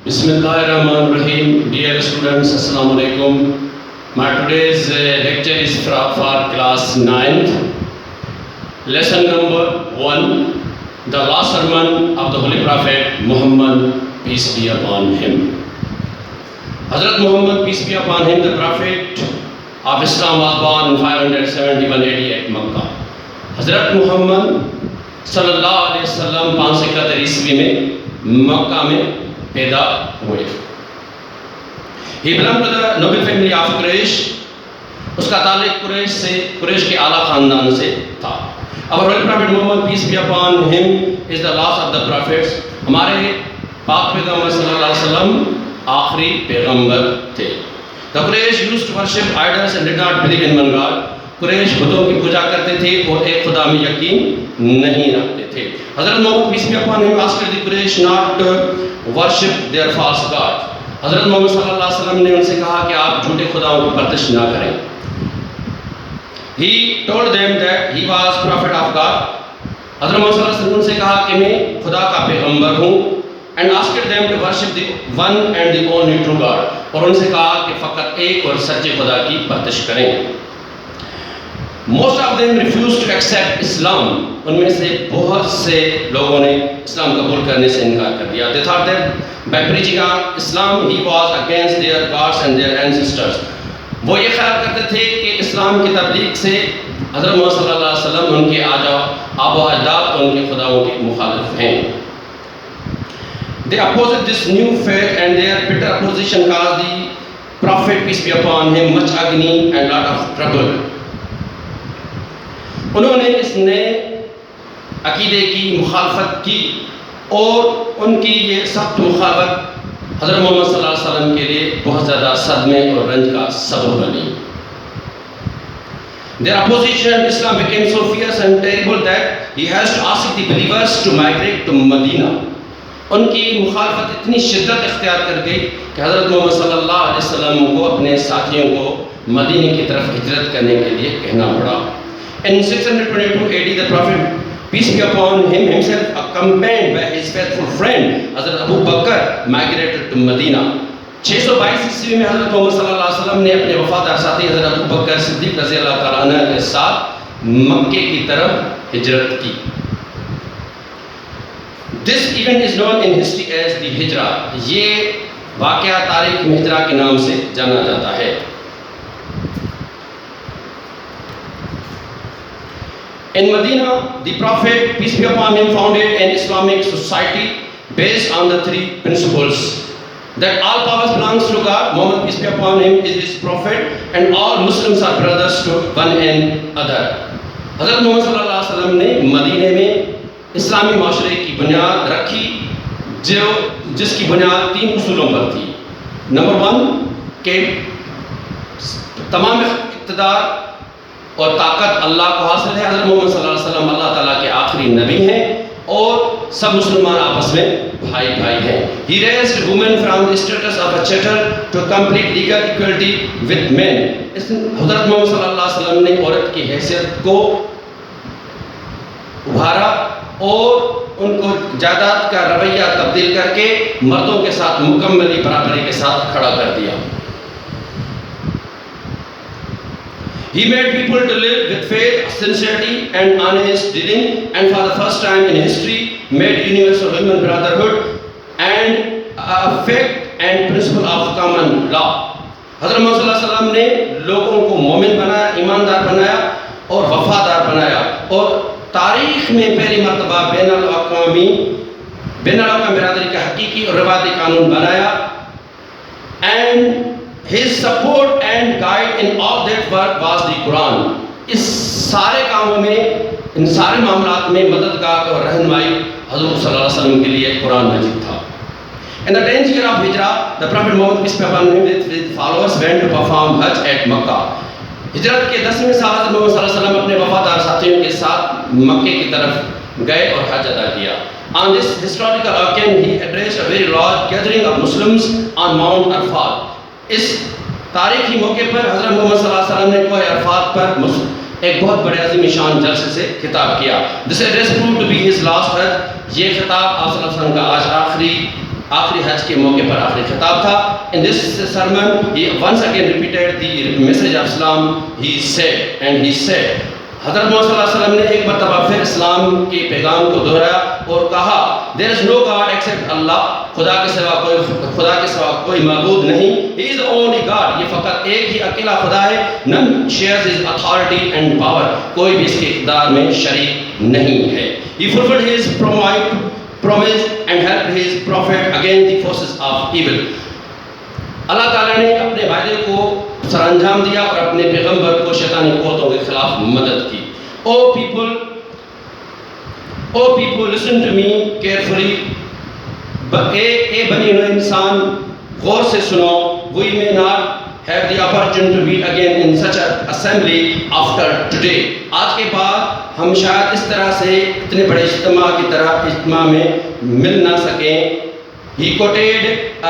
Bismillahirrahmanirrahim. Dear students, Assalamu alaikum. My today's lecture is for class 9th. Lesson number 1. The last sermon of the Holy Prophet Muhammad, peace be upon him. Hazrat Muhammad, peace be upon him, the Prophet of Islam, was born in 571 AD at Makkah. Hazrat Muhammad sallallahu alaihi wasallam 571 ईस्वी में मक्का में पैदा हुए। He belonged to the noble family of Quraysh. उसका ताल्लुक कुरैश से, कुरैश के आला खानदान से था। Our Holy Prophet Muhammad, peace be upon him, is the last of the prophets. हमारे पाक पैगंबर सल्लल्लाहु अलैहि वसल्लम आखिरी पैगंबर थे। The Quraysh used to worship idols and did not believe in one God. Quraish बुतों की पूजा करते थे और एक खुदा में यकीन नहीं रखते थे। हज़रत Mohammad peace be upon him asked the Quraysh not to worship their false god. हज़रत मोहम्मद सल्लल्लाहु अलैहि वसल्लम ने उनसे कहा कि आप झूठे खुदाओं की परस्तिश ना करें। He told them that he was prophet of God. हज़रत मोहम्मद सल्लल्लाहु अलैहि वसल्लम उनसे कहा कि मैं खुदा का पैगंबर हूँ, and asked them to worship the one and the only true God. और उनसे कहा कि फ़कत एक और सच्चे खुदा की परस्तिश करें। Most of them refused to accept Islam. उनमें से बहुत से लोगों ने इस्लाम कबूल करने से इनकार कर दिया। They thought that by preaching Islam he was against their gods and their ancestors. वो ये ख्याल करते थे कि इस्लाम की तबलीग से हज़रत मोहम्मद सल्लल्लाहु अलैहि वसल्लम उनके आबो अजदाद उनके खुदाओं के मुखालिफ हैं। They opposed this new faith and their bitter opposition caused the Prophet, peace be upon him, much agony and lot of trouble. उन्होंने इस नए अकीदे की मुखालफत की और उनकी ये सख्त मुखालफत हज़रत मोहम्मद सल्लल्लाहु अलैहि वसल्लम के लिए बहुत ज़्यादा सदमे और रंज का सबब बनी। Their opposition to Islam became so fierce and terrible that he has to ask the believers to migrate to Medina. उनकी मुखालफत इतनी शिद्दत इख्तियार कर गई कि हज़रत मोहम्मद सल्लल्लाहु अलैहि वसल्लम को अपने साथियों को मदीने की तरफ हिजरत करने के लिए कहना पड़ा। In 622 AD, the Prophet, peace be upon him, himself, accompanied by his faithful friend Hazrat Abu Bakr, migrated to Medina. 622 ईस्वी में हज़रत मोहम्मद सल्लल्लाहु अलैहि वसल्लम ने अपने वफादार साथी हज़रत अबू बकर सिद्दीक़ रज़ियल्लाहु तआला अन्हु के साथ मक्के की तरफ हिजरत की। This event is known in history as the Hijra. ये वाक़या तारीख़ में हिजरा के नाम से जाना जाता है। In Medina, the Prophet, peace be upon him, founded an Islamic society based on the three principles: that all powers belongs to God, Muhammad, peace be upon him, is his prophet, and all Muslims are brothers to one another. हज़रत मोहम्मद सल्लल्लाहु अलैहि वसल्लम ने मदीने में इस्लामी माशरे की बुनियाद रखी, जिसकी बुनियाद 3 उसूलों पर थी। नंबर 1 के तमाम इक़्तिदार और ताकत अल्लाह को हासिल है। हज़रत मोहम्मद सल्लल्लाहु अलैहि वसल्लम अल्लाह ताला के आखिरी नबी हैं और सब मुसलमान आपस में भाई भाई हैं। He raised women from the status of a chattel to complete legal equality with men. हज़रत मोहम्मद सल्लल्लाहु अलैहि वसल्लम ने औरत की हैसियत को उभारा और उनको जायदाद का रवैया तब्दील करके मर्दों के साथ मुकम्मली बराबरी के साथ खड़ा कर दिया। He made people to live with faith, sincerity and honest dealing, and for the first time in history made universal human brotherhood and a fact and principle of common law. हज़रत मोहम्मद सल्लल्लाहु अलैहि वसल्लम ने लोगों को मोमिन बनाया, ईमानदार बनाया और वफादार बनाया और तारीख़ में पहली मर्तबा बैनुल-अक़वामी बिरादरी का हकीकी और रवायती कानून बनाया। And his support and guide in all that work was the Quran. इस सारे कामों में, इन सारे मामलात में मददगार और रहनुमाई हज़रत सल्लल्लाहु अलैहि वसल्लम के लिए कुरान मजीद था। In the 10th year of Hijra, the Prophet Muhammad, peace be upon him, with followers went to perform Hajj at Makkah. हिजरत के 10वें साल हज़रत मोहम्मद सल्लल्लाहु अलैहि वसल्लम अपने वफादार साथियों के साथ मक्के की तरफ गए और हज अदा किया। On this historical occasion, he addressed a very large gathering of Muslims on Mount Arafat. इस तारीखी मौके पर हज़रत मोहम्मद सल्लल्लाहु अलैहि वसल्लम ने कोह अरफात पर एक बहुत बड़े अज़ीम शान जलसे से खिताब किया। This address proved to be his last hajj. ये खिताब आप सल्लल्लाहु अलैहि वसल्लम का आज आखिरी आखिरी हज के मौके पर आखिरी खिताब था। In this sermon he once again repeated the message of Islam. He said हज़रत मोहम्मद सल्लल्लाहु अलैहि वसल्लम ने एक मरतबा फिर इस्लाम के पैगाम को दोहराया और कहा, there is no god except Allah, खुदा के सिवा कोई माबूद नहीं। He is the only god, ये फकत एक ही अकेला खुदा है। None shares his authority and power, कोई भी इसके इक़्तिदार में शरीक नहीं है। He fulfilled his promise and helped his prophet against the forces of evil. अल्लाह ताला ने अपने वादे को सरअंजाम दिया और अपने पैगंबर को शैतानी क़ुव्वतों के खिलाफ मदद की। O people listen to me carefully, ए बनी नौ इंसान गौर से सुनो। We may not have the opportunity to meet again in such an assembly after today. आज के बाद हम शायद इस तरह से इतने बड़े इज्तिमा में मिल ना सकें। He quoted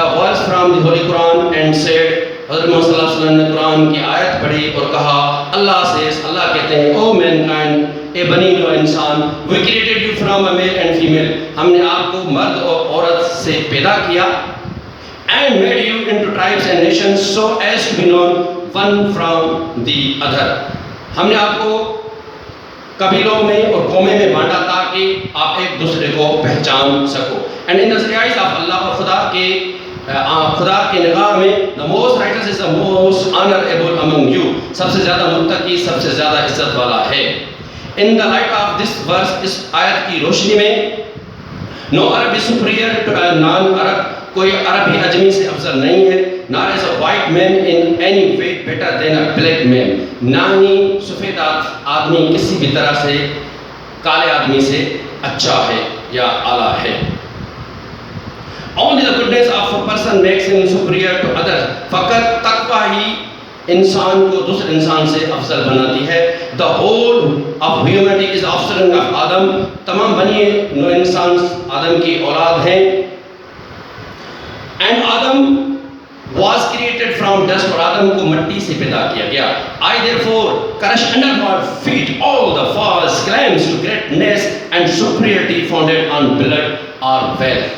a verse from the Holy Quran and said, हज़रत मोहम्मद सल्लल्लाहु अलैहि वसल्लम ने कुरान की आयत पढ़ी और कहा, अल्लाह कहते हैं, ओ मैनकाइंड, ए बनी नौ इंसान, we created you from a male and female, हमने आपको मर्द और औरत से पैदा किया, and made you into tribes and nations so as to be known one from the other, हमने आपको कबीलों में और कौमें में बांटा ताकि आप एक दूसरे को पहचान सको। And in the eyes of Allah, और खुदा के निगाह में the most righteous is the most honourable among you, सबसे ज़्यादा मुत्तकी, सबसे ज़्यादा इज्जत वाला है। In the light of this verse, इस आयत की रोशनी में, no Arab is superior to non Arab, कोई अरबी अजमी से अफजल नहीं है। Not is a white man in any way better than a black man, ना ही सफ़ेद आदमी किसी भी तरह से काले आदमी से अच्छा है या आला है। Only the goodness of a person makes him superior to others, फ़कत तक़वा ही इंसान को दूसरे इंसान से अफजल बनाती है। The whole of humanity is offspring of आदम, तमाम बनी नौ इंसान आदम की औलाद हैं। And Adam was created from dust, और आदम को मिट्टी से पैदा किया गया। I therefore crush under my feet all the false claims to greatness and superiority founded on blood or wealth.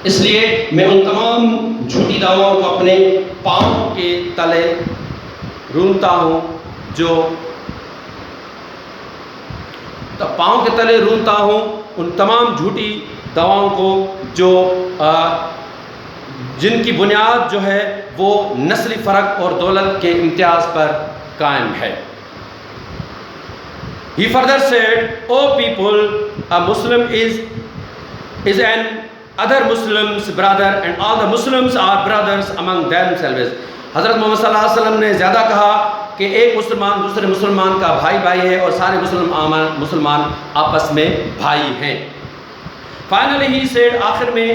इसलिए मैं उन तमाम झूठी दावों को अपने पाँव के तले रूंधता हूँ, जो पाँव के तले रूंधता हूँ उन तमाम झूठी दावों को जो जिनकी बुनियाद जो है वो नस्ली फ़र्क और दौलत के इम्तियाज़ पर कायम है। He further said, O people, a Muslim is an other Muslim's brother and all the Muslims are brothers among themselves. हज़रत मोहम्मद सल्लल्लाहु अलैहि वसल्लम ने ज़्यादा कहा कि एक मुसलमान दूसरे मुसलमान का भाई है और सारे मुसलमान आपस में भाई हैं। Finally he said, आखिर में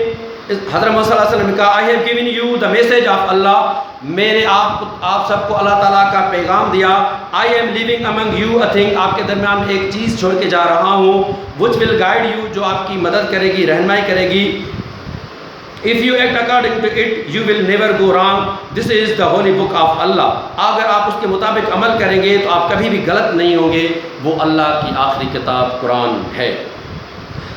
हज़रत मोहम्मद सल्लल्लाहु अलैहि वसल्लम ने कहा, I have given you the message of Allah, मैंने आप सबको अल्लाह ताला का पैगाम दिया। I am living among you a thing, आपके दरमियान एक चीज़ छोड़ के जा रहा हूँ, विच विल गाइड यू, जो आपकी मदद करेगी, रहनुमाई करेगी। If you act according to it you will never go wrong, this is the holy book of Allah, अगर आप उसके मुताबिक अमल करेंगे तो आप कभी भी गलत नहीं होंगे, वो अल्लाह की आखिरी किताब कुरान है।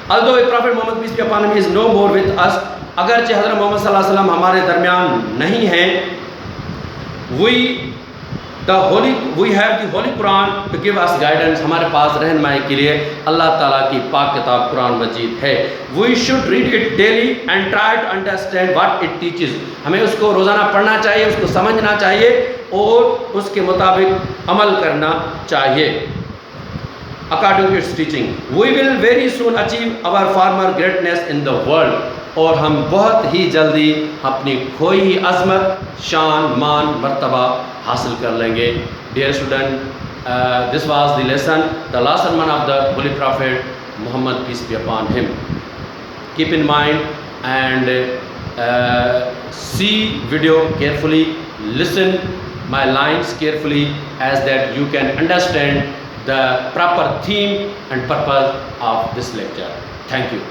Although Prophet Muhammad peace be upon him is no more with us, अगरचे हज़रत मोहम्मद सल्लल्लाहु अलैहि वसल्लम हमारे दरमियान नहीं हैं, we have the Holy Quran to give us guidance, हमारे पास रहनुमाई के लिए अल्लाह ताला की पाक किताब कुरान मजीद है। We should read it daily and try to understand what it teaches, हमें उसको रोज़ाना पढ़ना चाहिए, उसको समझना चाहिए और उसके मुताबिक अमल करना चाहिए। According to its teaching, we will very soon achieve our former greatness in the world, और हम बहुत ही जल्दी अपनी खोई हुई अज़मत, शान, मान, मर्तबा हासिल कर लेंगे। Dear student, this was the lesson, the last sermon of the Holy Prophet Muhammad peace be upon him. Keep in mind and see video carefully, listen my lines carefully, as that you can understand the proper theme and purpose of this lecture. Thank you.